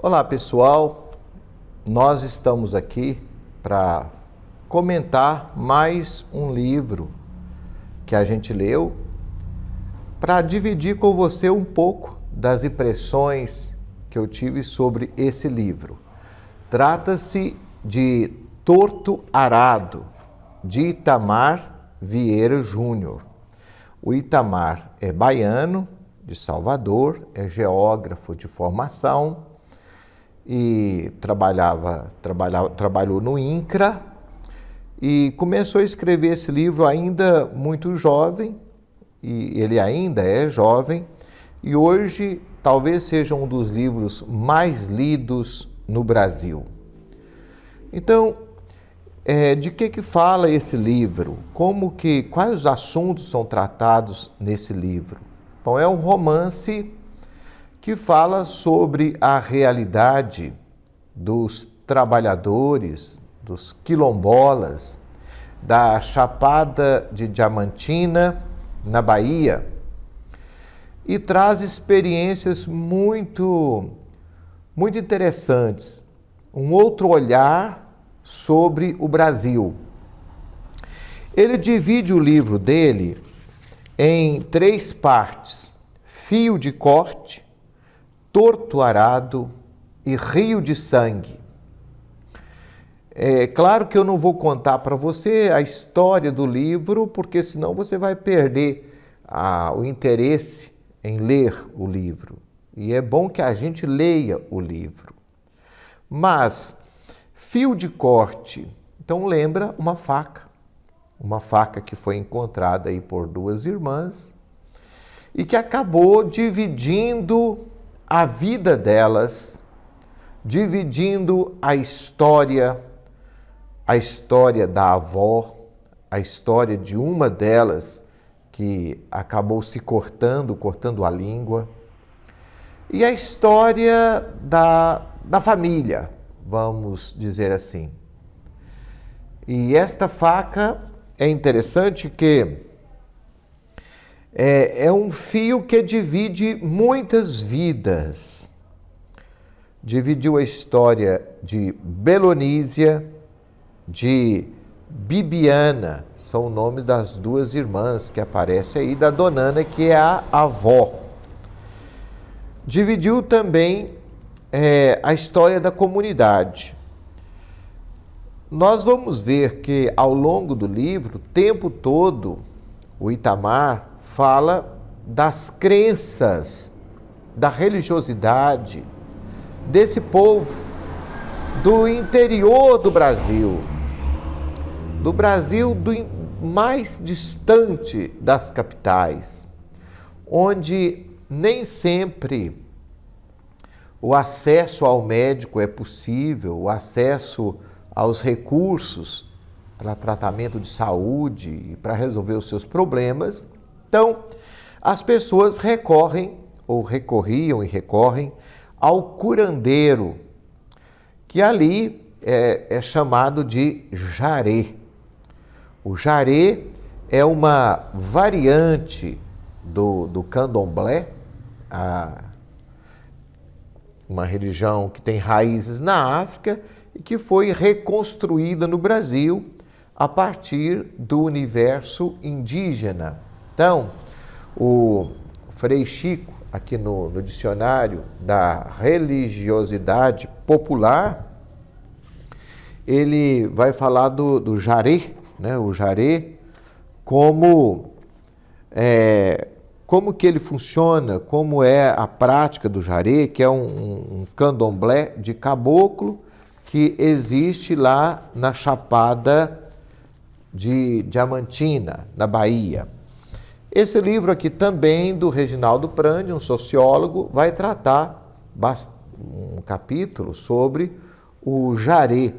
Olá pessoal, nós estamos aqui para comentar mais um livro que a gente leu, para dividir com você um pouco das impressões que eu tive sobre esse livro. Trata-se de Torto Arado, de Itamar Vieira Júnior. O Itamar é baiano, de Salvador, é geógrafo de formação e trabalhou no INCRA e começou a escrever esse livro ainda muito jovem, e ele ainda é jovem, e hoje talvez seja um dos livros mais lidos no Brasil. Então, de que fala esse livro? Quais os assuntos são tratados nesse livro? Bom, é um romance que fala sobre a realidade dos trabalhadores, dos quilombolas, da Chapada de Diamantina, na Bahia, e traz experiências muito interessantes, um outro olhar sobre o Brasil. Ele divide o livro dele em 3 partes: Fio de Corte, Torto Arado e Rio de Sangue. É claro que eu não vou contar para você a história do livro, porque senão você vai perder o interesse em ler o livro. E é bom que a gente leia o livro. Mas, fio de corte, então lembra uma faca que foi encontrada aí por 2 irmãs e que acabou dividindo a vida delas, dividindo a história da avó, a história de uma delas que acabou se cortando a língua, e a história da família, vamos dizer assim. E esta faca é interessante que é um fio que divide muitas vidas. Dividiu a história de Belonísia, de Bibiana, são os nomes das 2 irmãs que aparecem aí, da Dona Ana, que é a avó. Dividiu também a história da comunidade. Nós vamos ver que ao longo do livro, o tempo todo, o Itamar fala das crenças, da religiosidade desse povo do interior do Brasil mais distante das capitais, onde nem sempre o acesso ao médico é possível, o acesso aos recursos para tratamento de saúde e para resolver os seus problemas. Então, as pessoas recorriam e recorrem ao curandeiro, que ali é chamado de jaré. O jaré é uma variante do candomblé, uma religião que tem raízes na África e que foi reconstruída no Brasil a partir do universo indígena. Então, o Frei Chico, aqui no dicionário da religiosidade popular, ele vai falar do jaré, né? O jaré, como que ele funciona, como é a prática do jaré, que é um candomblé de caboclo que existe lá na Chapada de Diamantina, na Bahia. Esse livro aqui também, do Reginaldo Prandi, um sociólogo, vai tratar um capítulo sobre o jaré,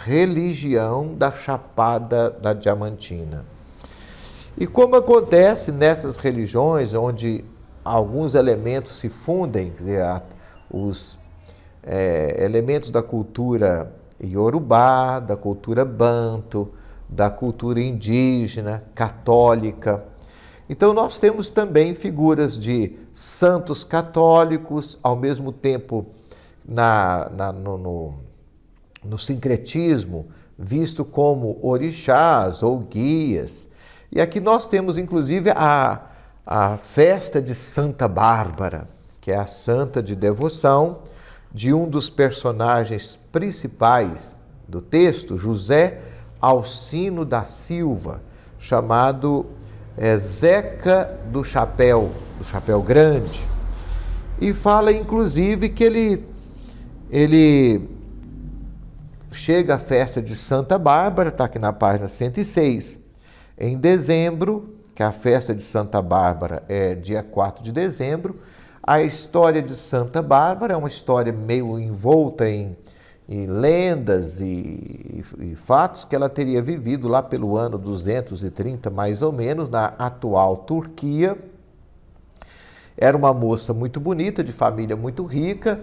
religião da Chapada da Diamantina. E como acontece nessas religiões, onde alguns elementos se fundem, quer dizer, os elementos da cultura iorubá, da cultura banto, da cultura indígena, católica. Então nós temos também figuras de santos católicos, ao mesmo tempo no sincretismo, visto como orixás ou guias. E aqui nós temos, inclusive, a festa de Santa Bárbara, que é a santa de devoção de um dos personagens principais do texto, José Alcino da Silva, chamado Zeca do Chapéu Grande. E fala, inclusive, que ele chega à festa de Santa Bárbara, está aqui na página 106, em dezembro, que a festa de Santa Bárbara é dia 4 de dezembro. A história de Santa Bárbara é uma história meio envolta em lendas e fatos que ela teria vivido lá pelo ano 230, mais ou menos, na atual Turquia. Era uma moça muito bonita, de família muito rica,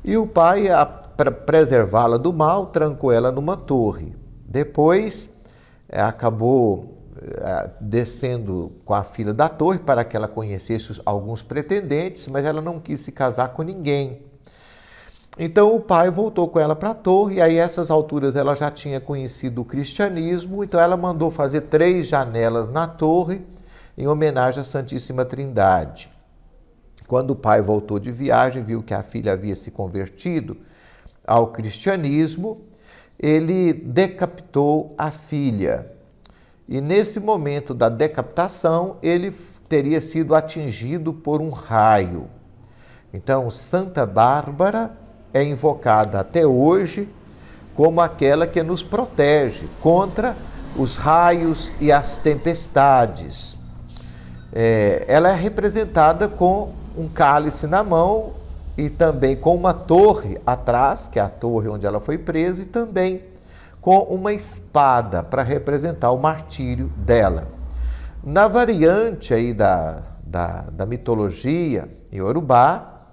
e o pai, para preservá-la do mal, trancou ela numa torre. Depois, acabou descendo com a filha da torre para que ela conhecesse alguns pretendentes, mas ela não quis se casar com ninguém. Então o pai voltou com ela para a torre, e aí a essas alturas ela já tinha conhecido o cristianismo, então ela mandou fazer 3 janelas na torre em homenagem à Santíssima Trindade. Quando o pai voltou de viagem, viu que a filha havia se convertido ao cristianismo, ele decapitou a filha. E nesse momento da decapitação, ele teria sido atingido por um raio. Então, Santa Bárbara é invocada até hoje como aquela que nos protege contra os raios e as tempestades. Ela é representada com um cálice na mão e também com uma torre atrás, que é a torre onde ela foi presa, e também com uma espada para representar o martírio dela. Na variante aí da mitologia iorubá,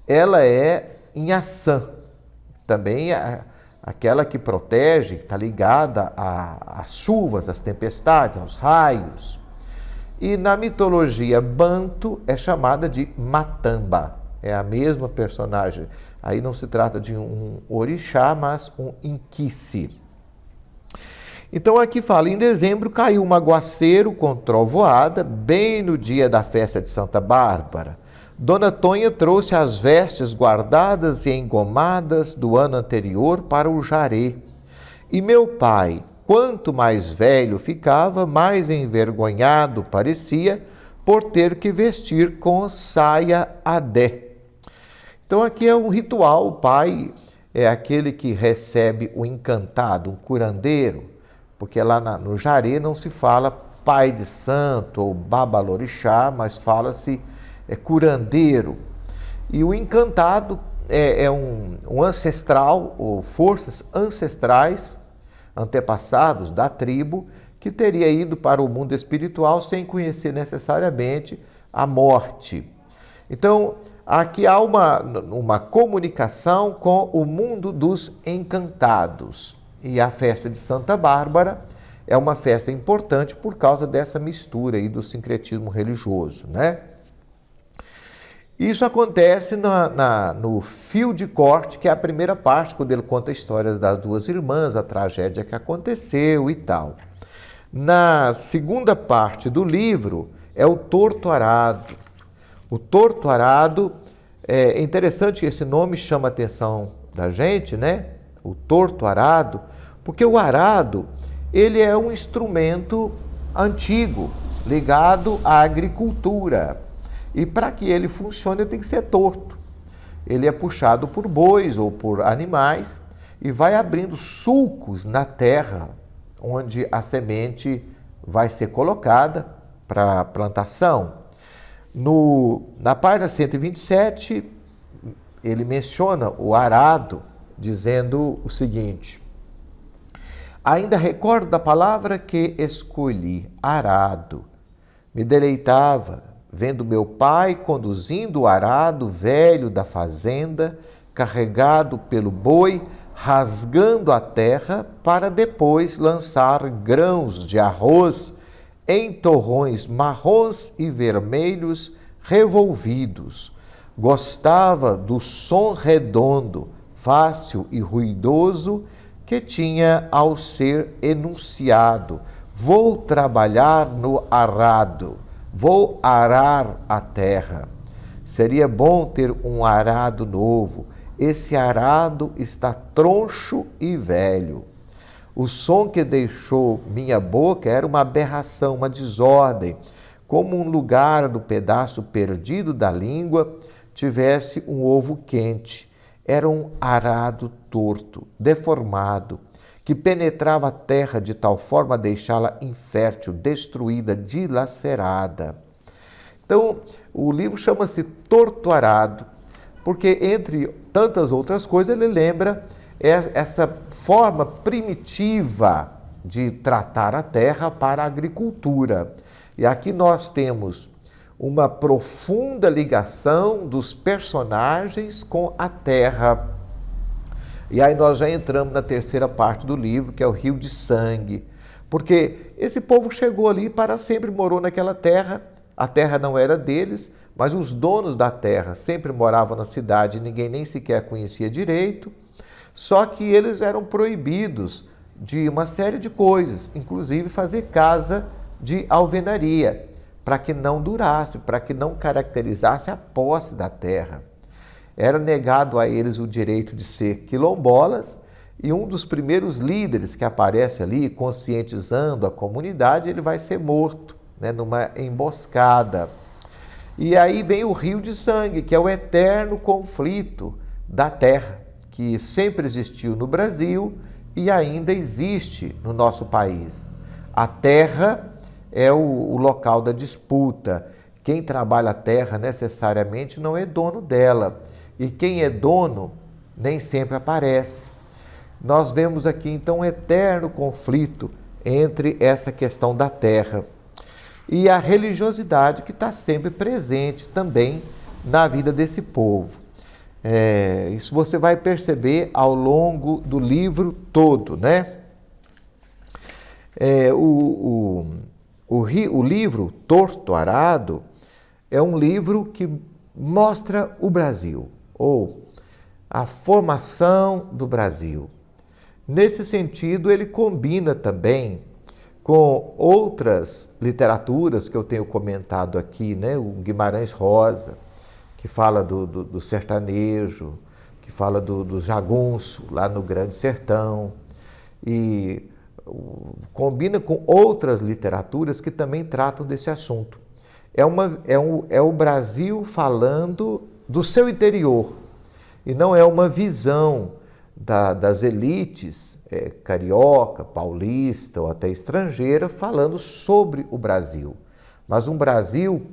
ela é Inhaçã, também aquela que protege, está ligada às chuvas, às tempestades, aos raios. E na mitologia banto é chamada de Matamba, é a mesma personagem. Aí não se trata de um orixá, mas um inquice. Então aqui fala, em dezembro caiu um aguaceiro com trovoada, bem no dia da festa de Santa Bárbara. Dona Tonha trouxe as vestes guardadas e engomadas do ano anterior para o jaré. E meu pai, quanto mais velho ficava, mais envergonhado parecia por ter que vestir com saia adé. Então aqui é um ritual, o pai é aquele que recebe o encantado, um curandeiro, porque lá no jaré não se fala pai de santo ou babalorixá, mas fala-se curandeiro. E o encantado é um ancestral, ou forças ancestrais, antepassados da tribo, que teria ido para o mundo espiritual sem conhecer necessariamente a morte. Então, aqui há uma comunicação com o mundo dos encantados. E a festa de Santa Bárbara é uma festa importante por causa dessa mistura aí do sincretismo religioso, né? Isso acontece no Fio de Corte, que é a primeira parte, quando ele conta histórias das 2 irmãs, a tragédia que aconteceu e tal. Na segunda parte do livro é o Torto Arado. O Torto Arado, é interessante que esse nome chama a atenção da gente, né? O torto arado, porque o arado, ele é um instrumento antigo, ligado à agricultura. E para que ele funcione, ele tem que ser torto. Ele é puxado por bois ou por animais e vai abrindo sulcos na terra, onde a semente vai ser colocada para a plantação. Na página 127, ele menciona o arado, dizendo o seguinte: ainda recordo da palavra que escolhi, arado. Me deleitava, vendo meu pai conduzindo o arado velho da fazenda, carregado pelo boi, rasgando a terra, para depois lançar grãos de arroz em torrões marrons e vermelhos revolvidos. Gostava do som redondo, fácil e ruidoso que tinha ao ser enunciado. Vou trabalhar no arado, vou arar a terra. Seria bom ter um arado novo. Esse arado está troncho e velho. O som que deixou minha boca era uma aberração, uma desordem, como um lugar do pedaço perdido da língua tivesse um ovo quente. Era um arado torto, deformado, que penetrava a terra de tal forma a deixá-la infértil, destruída, dilacerada. Então, o livro chama-se Torto Arado, porque, entre tantas outras coisas, ele lembra essa forma primitiva de tratar a terra para a agricultura. E aqui nós temos uma profunda ligação dos personagens com a terra. E aí nós já entramos na terceira parte do livro, que é o Rio de Sangue. Porque esse povo chegou ali, para sempre morou naquela terra. A terra não era deles, mas os donos da terra sempre moravam na cidade, ninguém nem sequer conhecia direito. Só que eles eram proibidos de uma série de coisas, inclusive fazer casa de alvenaria, para que não durasse, para que não caracterizasse a posse da terra. Era negado a eles o direito de ser quilombolas, e um dos primeiros líderes que aparece ali, conscientizando a comunidade, ele vai ser morto, né, numa emboscada. E aí vem o Rio de Sangue, que é o eterno conflito da terra, que sempre existiu no Brasil e ainda existe no nosso país. A terra é o local da disputa. Quem trabalha a terra necessariamente não é dono dela. E quem é dono nem sempre aparece. Nós vemos aqui então um eterno conflito entre essa questão da terra e a religiosidade que está sempre presente também na vida desse povo. Isso você vai perceber ao longo do livro todo, né? O livro Torto Arado é um livro que mostra o Brasil, ou a formação do Brasil. Nesse sentido, ele combina também com outras literaturas que eu tenho comentado aqui, né? O Guimarães Rosa, que fala do sertanejo, que fala do jagunço, lá no Grande Sertão, e combina com outras literaturas que também tratam desse assunto. É o Brasil falando do seu interior, e não é uma visão das elites carioca, paulista ou até estrangeira falando sobre o Brasil, mas um Brasil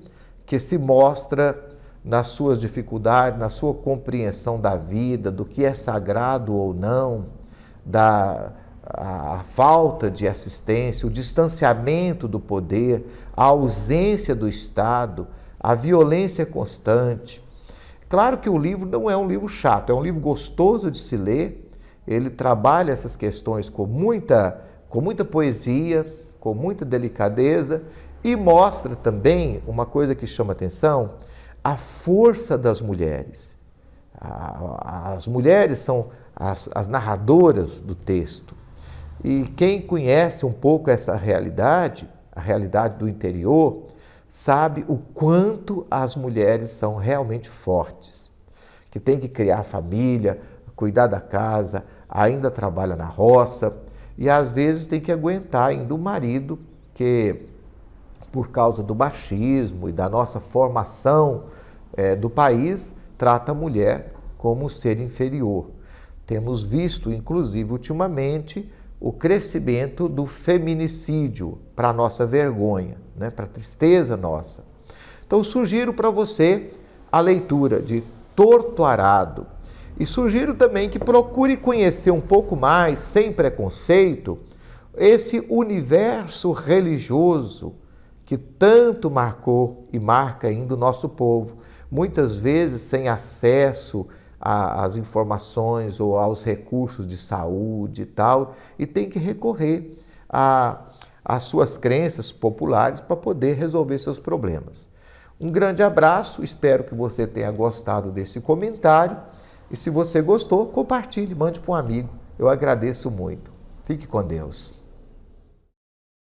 que se mostra nas suas dificuldades, na sua compreensão da vida, do que é sagrado ou não, a falta de assistência, o distanciamento do poder, a ausência do Estado, a violência constante. Claro que o livro não é um livro chato, é um livro gostoso de se ler. Ele trabalha essas questões com muita poesia, com muita delicadeza, e mostra também uma coisa que chama atenção: a força das mulheres. As mulheres são as narradoras do texto. E quem conhece um pouco essa realidade, a realidade do interior, sabe o quanto as mulheres são realmente fortes, que tem que criar família, cuidar da casa, ainda trabalha na roça e às vezes tem que aguentar ainda o marido que, por causa do machismo e da nossa formação do país, trata a mulher como um ser inferior. Temos visto, inclusive, ultimamente, o crescimento do feminicídio, para a nossa vergonha, né? Para a tristeza nossa. Então, sugiro para você a leitura de Torto Arado e sugiro também que procure conhecer um pouco mais, sem preconceito, esse universo religioso que tanto marcou e marca ainda o nosso povo, muitas vezes sem acesso às informações ou aos recursos de saúde e tal, e tem que recorrer às suas crenças populares para poder resolver seus problemas. Um grande abraço, espero que você tenha gostado desse comentário. E se você gostou, compartilhe, mande para um amigo. Eu agradeço muito. Fique com Deus.